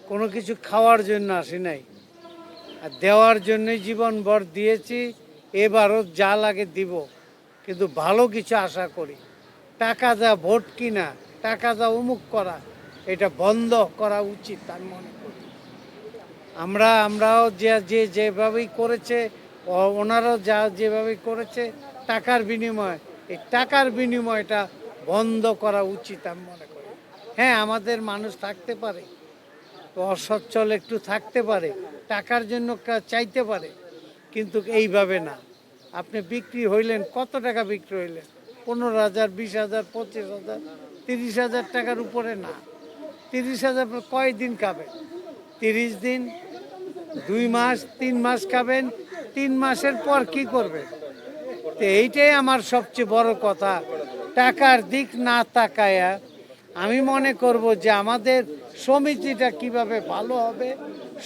কোনো কিছু খাওয়ার জন্য আসি নাই, আর দেওয়ার জন্যই জীবনভর দিয়েছি। এবারও যা লাগে দিব, কিন্তু ভালো কিছু আশা করি। টাকা যা ভোট কিনা, টাকা যা অমুক করা, এটা বন্ধ করা উচিত আমি মনে করি। আমরাও যেভাবেই করেছে, ওনারাও যেভাবেই করেছে টাকার বিনিময়, এই টাকার বিনিময়টা বন্ধ করা উচিত আমি মনে করি। হ্যাঁ, আমাদের মানুষ থাকতে পারে, অসচ্ছল একটু থাকতে পারে, টাকার জন্য চাইতে পারে, কিন্তু এইভাবে না। আপনি বিক্রি হইলেন, কত টাকা বিক্রি হইলেন? 15,000, 20,000, 25,000, 30,000 টাকার উপরে না। 30,000 কয়দিন খাবেন? 30 দিন, 2 মাস, 3 মাস খাবেন। 3 মাসের পর কি করবেন? তো এইটাই আমার সবচেয়ে বড় কথা। টাকার দিক না তাকায়া আমি মনে করব যে আমাদের সমিতিটা কিভাবে ভালো হবে,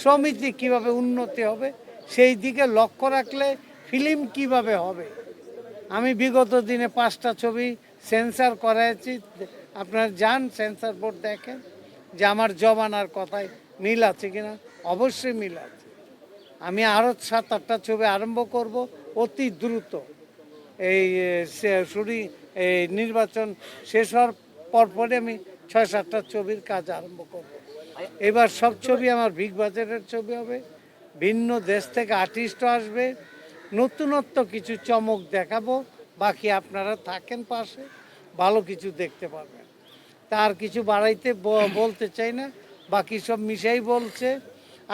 সমিতি কিভাবে উন্নতি হবে, সেই দিকে লক্ষ্য রাখলে ফিল্ম কিভাবে হবে। আমি বিগত দিনে 5টা ছবি সেন্সার করাইছি। আপনারা যান, সেন্সার বোর্ড দেখেন যে আমার জমানার কথায় মিল আছে কিনা। অবশ্যই মিল আছে। আমি আরও 7-8টা ছবি আরম্ভ করব অতি দ্রুত। এই এই নির্বাচন শেষ হওয়ার পরপরে আমি 6-7টা ছবির কাজ আরম্ভ করব। এবার সব ছবি আমার বিগ বাজেটের ছবি হবে, ভিন্ন দেশ থেকে আর্টিস্টও আসবে, নতুনত্ব কিছু চমক দেখাবো। বাকি আপনারা থাকেন পাশে, ভালো কিছু দেখতে পারবেন। তার কিছু বাড়াইতে বলতে চাই না, বাকি সব মিশাই বলছে।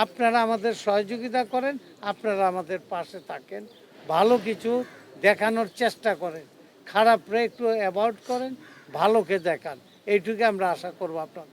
আপনারা আমাদের সহযোগিতা করেন, আপনারা আমাদের পাশে থাকেন, ভালো কিছু দেখানোর চেষ্টা করেন, খারাপরে একটু অ্যাভয়েড করেন, ভালোকে দেখান। এইটুকু আমরা আশা করবো আপনার।